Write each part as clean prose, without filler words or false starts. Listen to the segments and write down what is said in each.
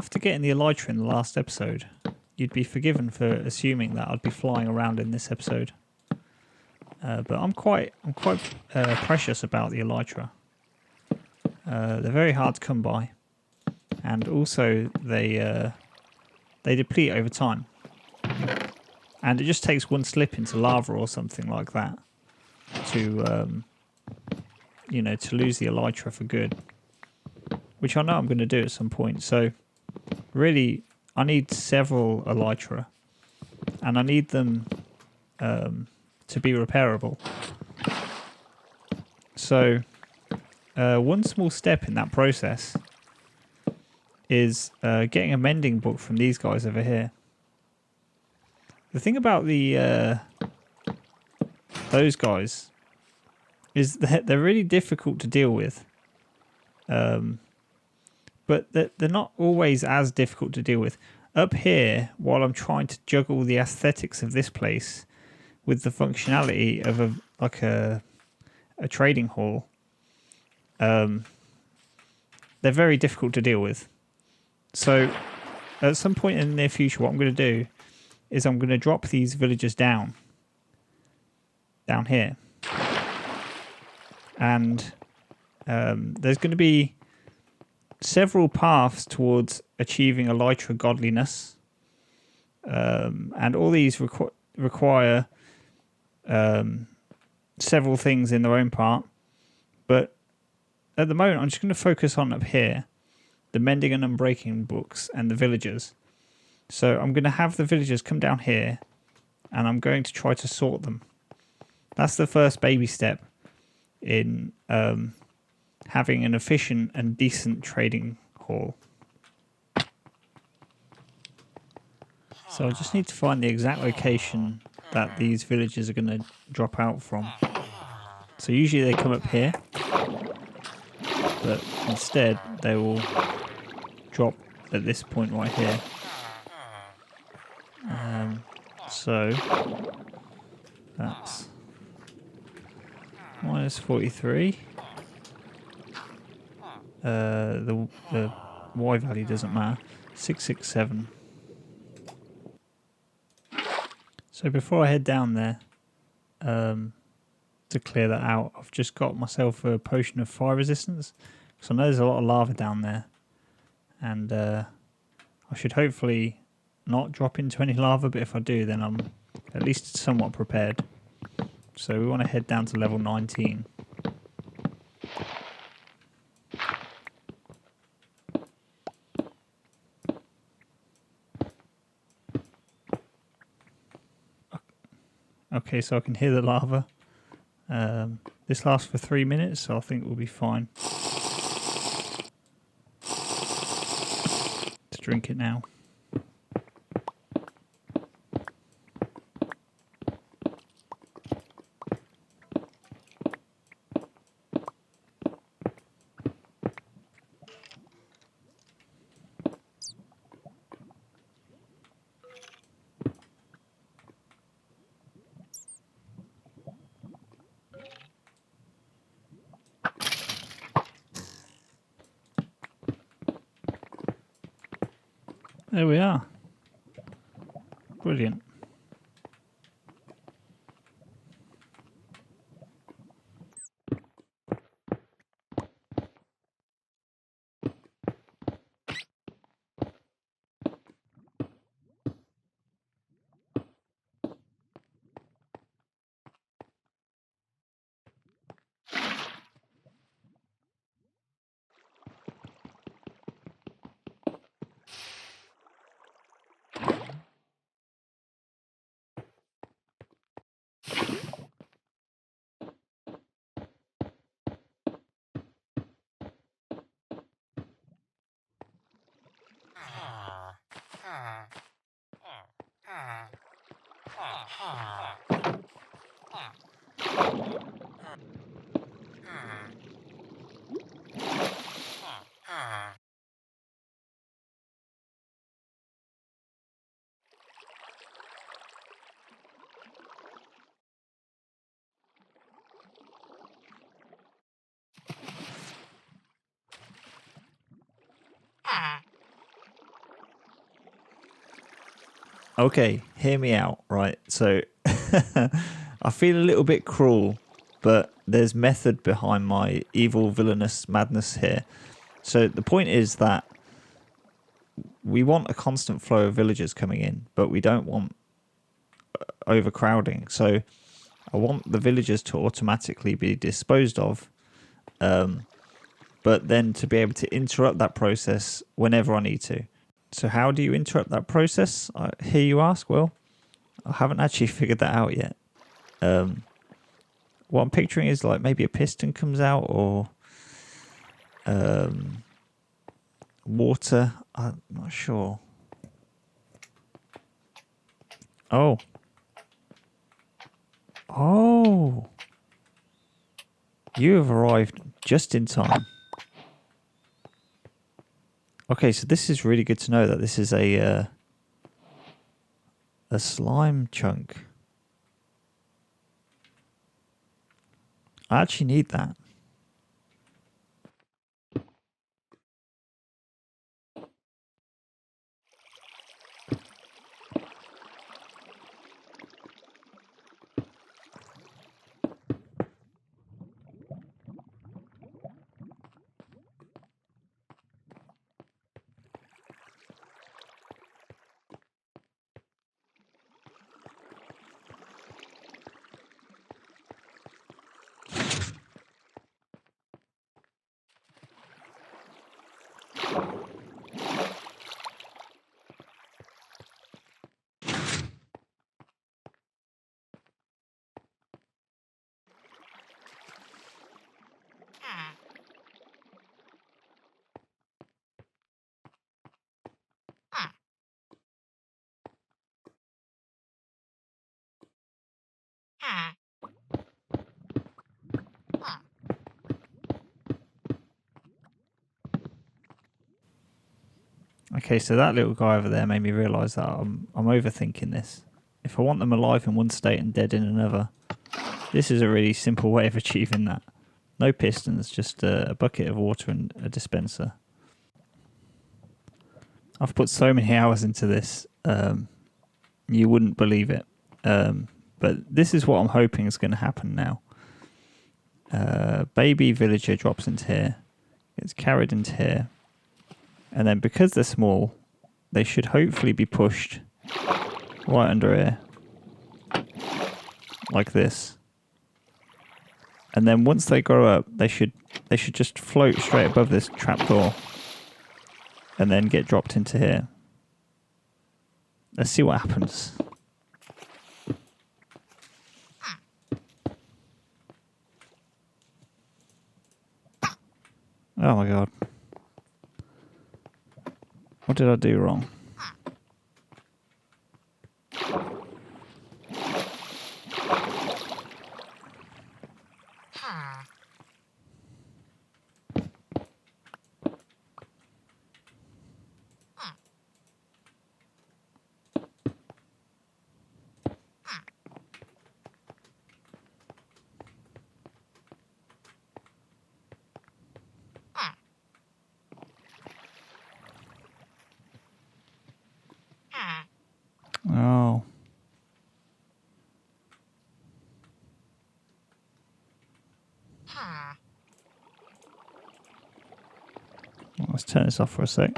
after getting the Elytra in the last episode, you'd be forgiven for assuming that I'd be flying around in this episode. But I'm quite precious about the Elytra. They're very hard to come by, and also they deplete over time. And it just takes one slip into lava or something like that to to lose the Elytra for good. Which I know I'm going to do at some point. So really, I need several Elytra, and I need them to be repairable. So one small step in that process is getting a mending book from these guys over here. The thing about those guys is that they're really difficult to deal with. But they're not always as difficult to deal with. Up here, while I'm trying to juggle the aesthetics of this place with the functionality of a trading hall, they're very difficult to deal with. So at some point in the near future, what I'm going to do is I'm going to drop these villagers down here. And there's going to be several paths towards achieving Elytra godliness. And all these require several things in their own part. But at the moment, I'm just going to focus on up here, the mending and unbreaking books and the villagers. So I'm going to have the villagers come down here, and I'm going to try to sort them. That's the first baby step in having an efficient and decent trading hall. So I just need to find the exact location that these villagers are going to drop out from. So usually they come up here, but instead they will drop at this point right here. So that's minus 43. The Y value doesn't matter. 667. So before I head down there to clear that out, I've just got myself a potion of fire resistance, because I know there's a lot of lava down there, and I should hopefully not drop into any lava, but if I do, then I'm at least somewhat prepared. So we want to head down to level 19. Okay, so I can hear the lava. This lasts for 3 minutes, so I think we'll be fine to drink it now. There we are. Brilliant. Okay, hear me out, right? So I feel a little bit cruel, but there's method behind my evil, villainous madness here. So the point is that we want a constant flow of villagers coming in, but we don't want overcrowding. So I want the villagers to automatically be disposed of, but then to be able to interrupt that process whenever I need to. So how do you interrupt that process? I hear you ask. Well, I haven't actually figured that out yet. What I'm picturing is like maybe a piston comes out, or water. I'm not sure. Oh. Oh. You have arrived just in time. Okay, so this is really good to know that this is a slime chunk. I actually need that. Okay, so that little guy over there made me realise that I'm overthinking this. If I want them alive in one state and dead in another, this is a really simple way of achieving that. No pistons, just a bucket of water and a dispenser. I've put so many hours into this, you wouldn't believe it. But this is what I'm hoping is going to happen now. Baby villager drops into here, gets carried into here, and then because they're small, they should hopefully be pushed right under here, like this. And then once they grow up, they should just float straight above this trapdoor, and then get dropped into here. Let's see what happens. Oh my god. What did I do wrong? Oh. Let's turn this off for a sec.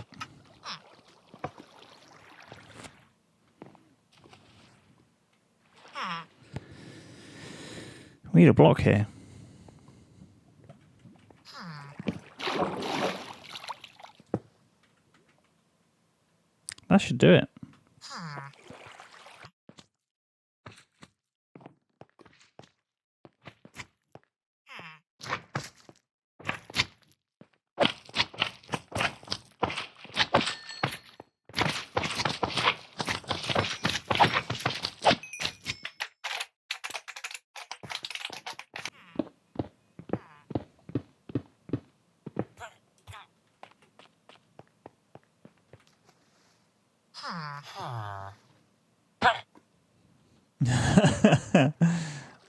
We need a block here. That should do it.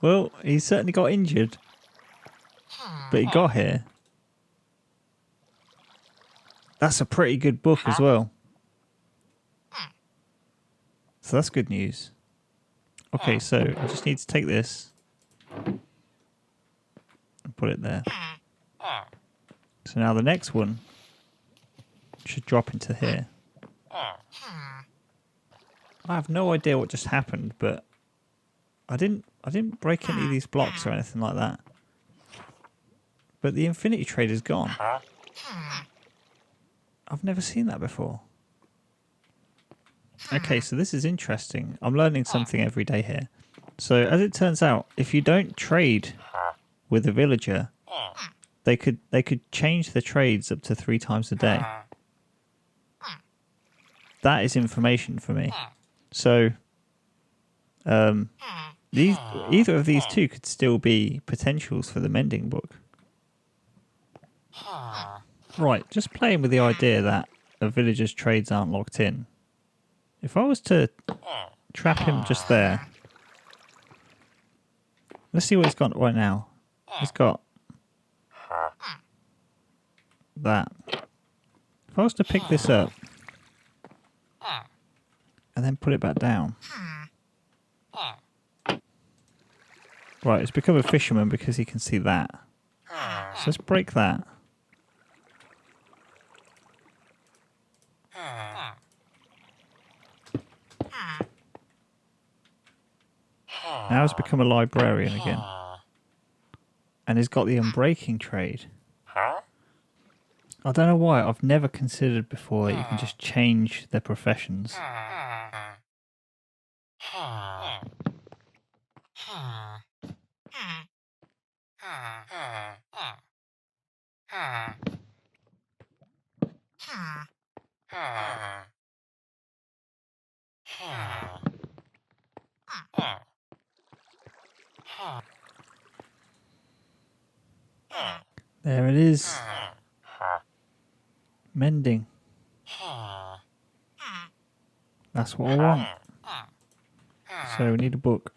Well, he certainly got injured, but he got here. That's a pretty good book as well. So that's good news. Okay, so I just need to take this and put it there. So now the next one should drop into here. I have no idea what just happened, but I didn't break any of these blocks or anything like that. But the infinity trade is gone. I've never seen that before. Okay, so this is interesting. I'm learning something every day here. So as it turns out, if you don't trade with a villager, they could change the trades up to 3 times a day. That is information for me. So either of these two could still be potentials for the mending book. Right, just playing with the idea that a villager's trades aren't locked in. If I was to trap him just there, let's see what he's got right now. He's got that. If I was to pick this up and then put it back down. Right, it's become a fisherman because he can see that. So let's break that. Now he's become a librarian again. And he's got the unbreaking trade. I don't know why, I've never considered before that you can just change their professions. There it is. Mending. That's what I want. So we need a book.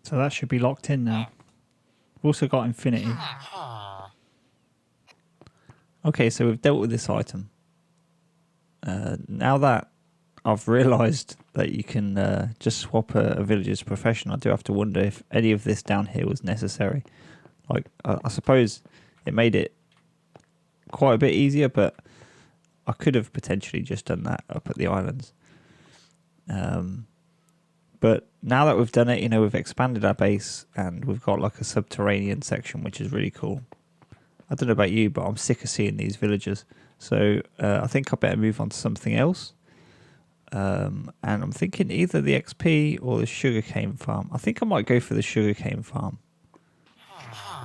So that should be locked in now. We've also got infinity. Okay, so we've dealt with this item. Now that I've realised that you can just swap a villager's profession, I do have to wonder if any of this down here was necessary. Like, I suppose it made it quite a bit easier, but I could have potentially just done that up at the islands. But now that we've done it, you know, we've expanded our base and we've got like a subterranean section, which is really cool. I don't know about you, but I'm sick of seeing these villagers. So I think I better move on to something else. And I'm thinking either the XP or the sugarcane farm. I think I might go for the sugarcane farm.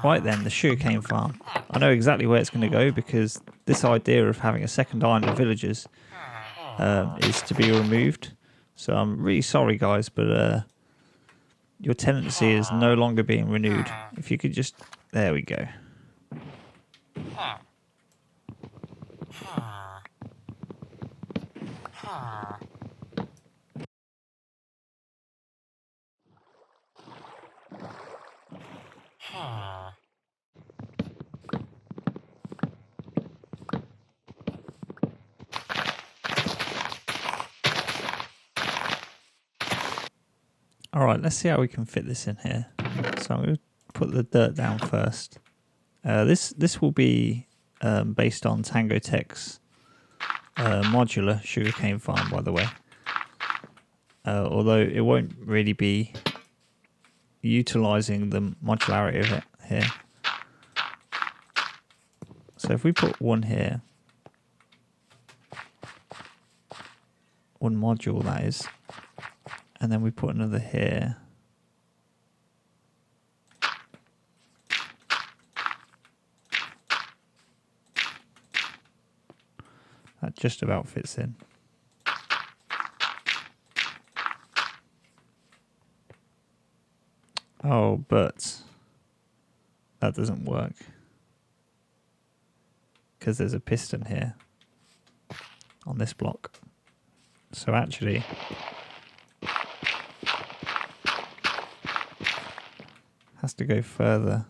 Right then, the sugarcane farm. I know exactly where it's going to go because this idea of having a second island of villagers is to be removed. So I'm really sorry, guys, but your tenancy is no longer being renewed. If you could just... There we go. Alright, let's see how we can fit this in here. So I'm going to put the dirt down first. This will be based on Tango Tech's modular sugarcane farm, by the way. Although it won't really be utilising the modularity of it here. So if we put one here, one module that is, and then we put another here. That just about fits in. Oh, but that doesn't work because there's a piston here on this block. So actually, has to go further.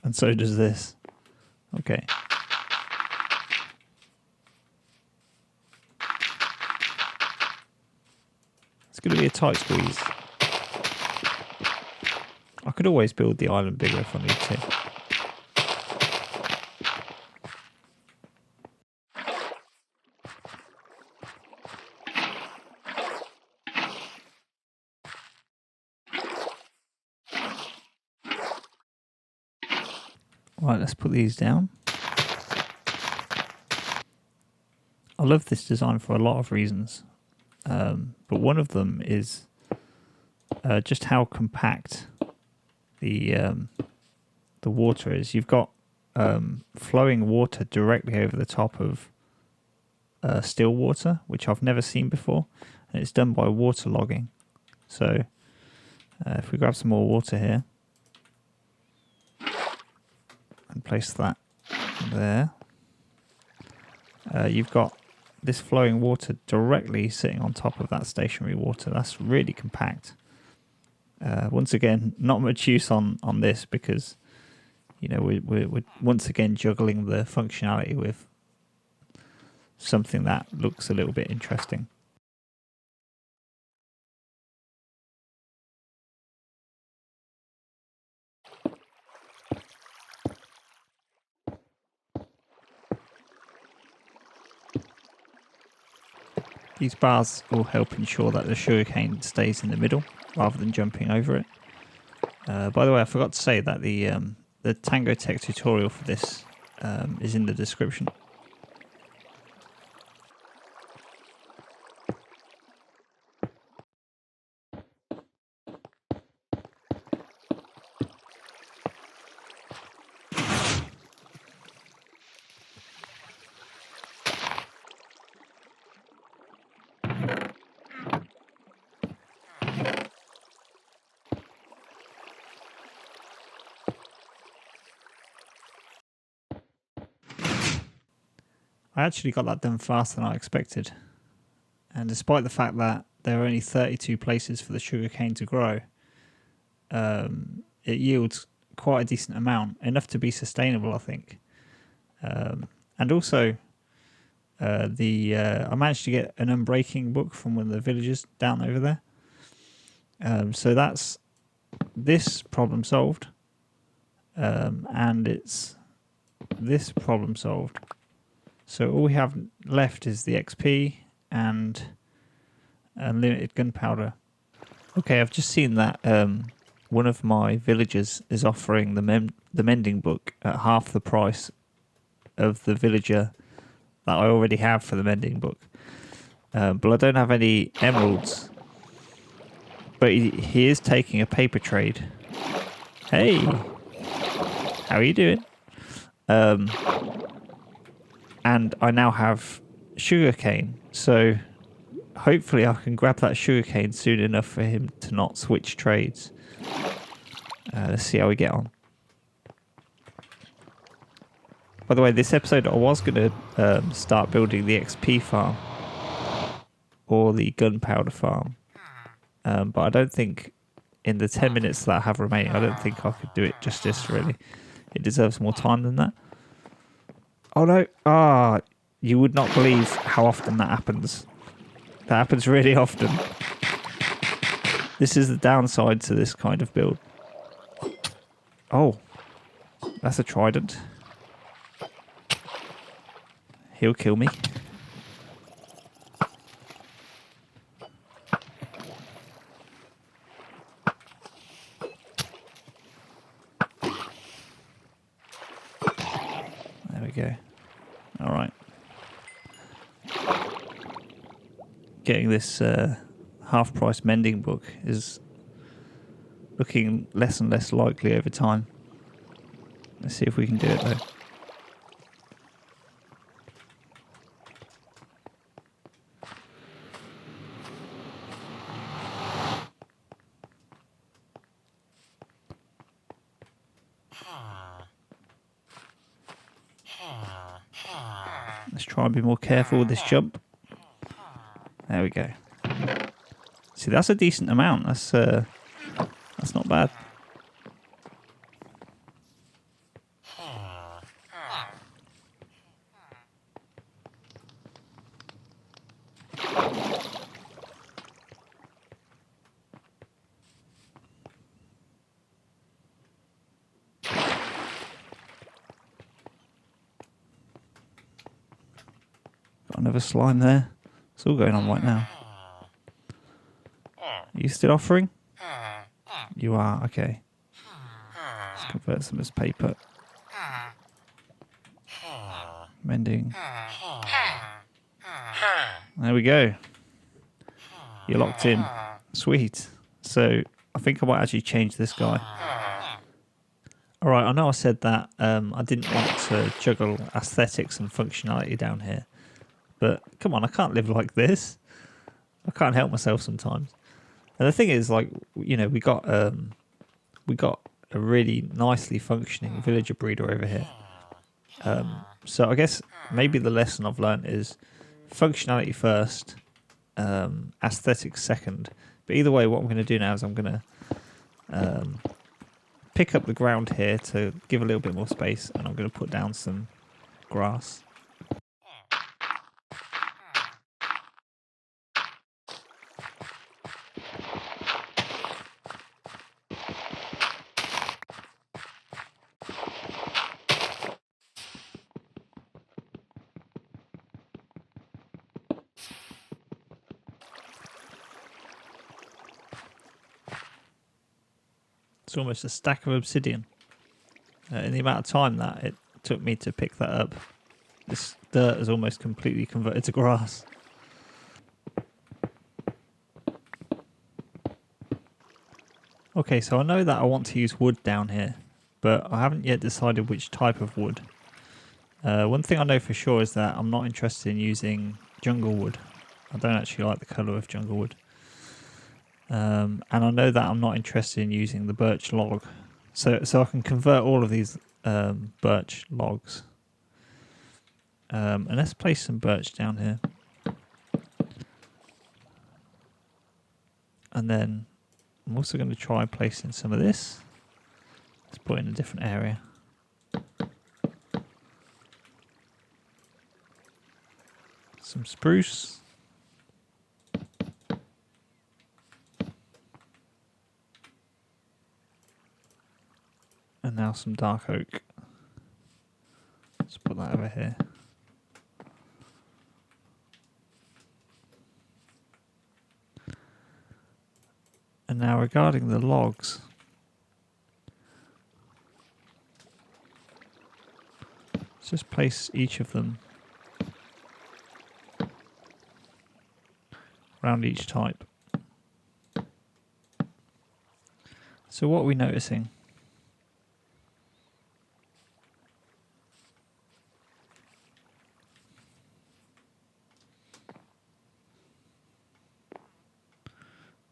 And so does this. Okay. It's going to be a tight squeeze. I could always build the island bigger if I need to. Right, let's put these down. I love this design for a lot of reasons, but one of them is just how compact the water is. You've got flowing water directly over the top of still water, which I've never seen before, and it's done by water logging. So if we grab some more water here and place that there, you've got this flowing water directly sitting on top of that stationary water. That's really compact. Once again, not much use on this because, you know, we're once again juggling the functionality with something that looks a little bit interesting. These bars will help ensure that the sugarcane stays in the middle rather than jumping over it. By the way, I forgot to say that the Tango Tech tutorial for this is in the description. I actually got that done faster than I expected, and despite the fact that there are only 32 places for the sugarcane to grow, it yields quite a decent amount, enough to be sustainable, I think. And also, I managed to get an unbreaking book from one of the villagers down over there. So that's this problem solved, and it's this problem solved. So all we have left is the XP and unlimited gunpowder. Okay, I've just seen that one of my villagers is offering the mending book at half the price of the villager that I already have for the mending book. But I don't have any emeralds. But he is taking a paper trade. Hey, how are you doing? And I now have sugarcane, so hopefully I can grab that sugarcane soon enough for him to not switch trades. Let's see how we get on. By the way, this episode I was going to start building the XP farm or the gunpowder farm, but I don't think in the 10 minutes that I have remaining, I don't think I could do it justice, really. It deserves more time than that. Oh no, you would not believe how often that happens. That happens really often. This is the downside to this kind of build. Oh, that's a trident. He'll kill me. There we go. All right. Getting this half-price mending book is looking less and less likely over time. Let's see if we can do it though. Let's try and be more careful with this jump. There we go. See, that's a decent amount. That's not bad. another slime there. It's all going on right now. Are you still offering? You are, okay. Let's convert some as paper. Mending. There we go. You're locked in. Sweet. So I think I might actually change this guy. Alright, I know I said that I didn't want to juggle aesthetics and functionality down here. But come on, I can't live like this. I can't help myself sometimes. And the thing is, like, you know, we got a really nicely functioning villager breeder over here. So I guess maybe the lesson I've learned is functionality first, aesthetics second. But either way, what I'm going to do now is I'm going to pick up the ground here to give a little bit more space, and I'm going to put down some grass. It's almost a stack of obsidian. In the amount of time that it took me to pick that up, this dirt is almost completely converted to grass. Okay, so I know that I want to use wood down here, but I haven't yet decided which type of wood. One thing I know for sure is that I'm not interested in using jungle wood. I don't actually like the colour of jungle wood. And I know that I'm not interested in using the birch log. So I can convert all of these birch logs. And let's place some birch down here. And then I'm also going to try placing some of this. Let's put it in a different area. Some spruce. And now some dark oak. Let's put that over here. And now regarding the logs, let's just place each of them around each type. So what are we noticing?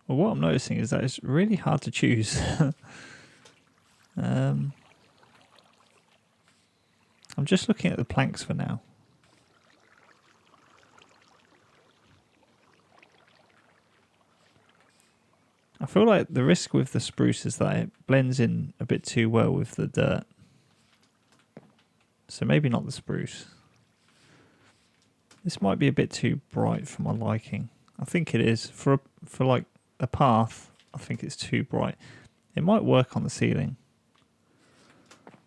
Well, what I'm noticing is that it's really hard to choose. I'm just looking at the planks for now. I feel like the risk with the spruce is that it blends in a bit too well with the dirt. So maybe not the spruce. This might be a bit too bright for my liking. I think it is. For like a path, I think it's too bright. It might work on the ceiling.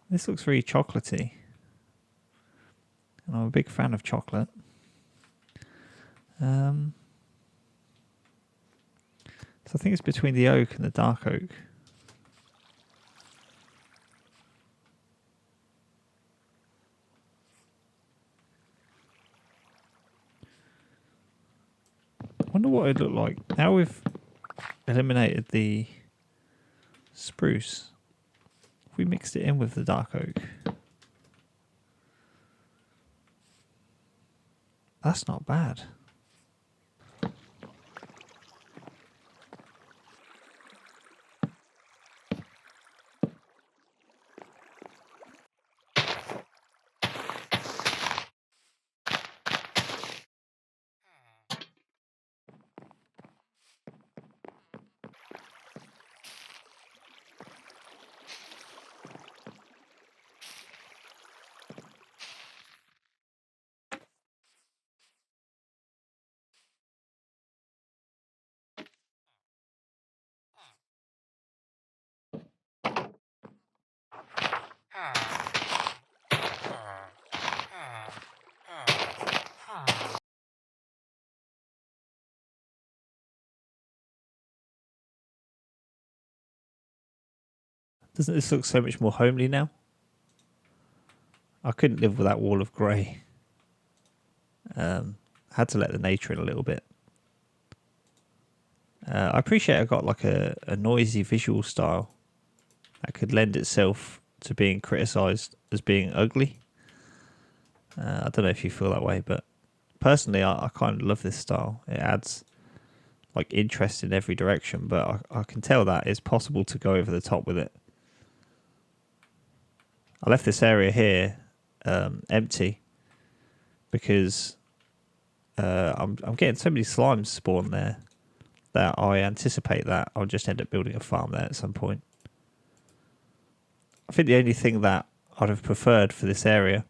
This looks very chocolatey. And I'm a big fan of chocolate. So I think it's between the oak and the dark oak. I wonder what it'd look like. Now we've eliminated the spruce, if we mixed it in with the dark oak, that's not bad. Doesn't this look so much more homely now? I couldn't live with that wall of grey. Had to let the nature in a little bit. I appreciate I got like a noisy visual style that could lend itself to being criticised as being ugly. I don't know if you feel that way, but personally I kind of love this style. It adds like interest in every direction, but I can tell that it's possible to go over the top with it. I left this area here empty because I'm getting so many slimes spawn there that I anticipate that I'll just end up building a farm there at some point. I think the only thing that I'd have preferred for this area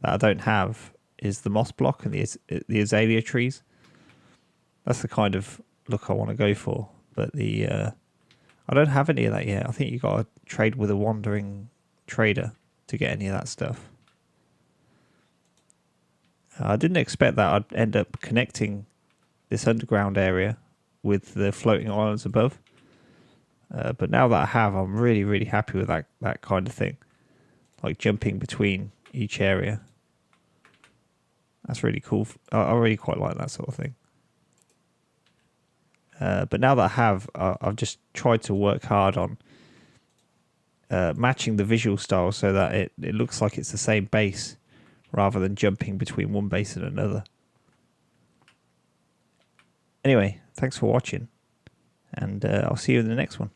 that I don't have is the moss block and the azalea trees. That's the kind of look I want to go for, but I don't have any of that yet. I think you got to trade with a wandering trader to get any of that stuff. I didn't expect that I'd end up connecting this underground area with the floating islands above. But now that I have, I'm really, really happy with that kind of thing. Like jumping between each area. That's really cool. I really quite like that sort of thing. But now that I have, I've just tried to work hard on matching the visual style so that it looks like it's the same base rather than jumping between one base and another. Anyway, thanks for watching, and I'll see you in the next one.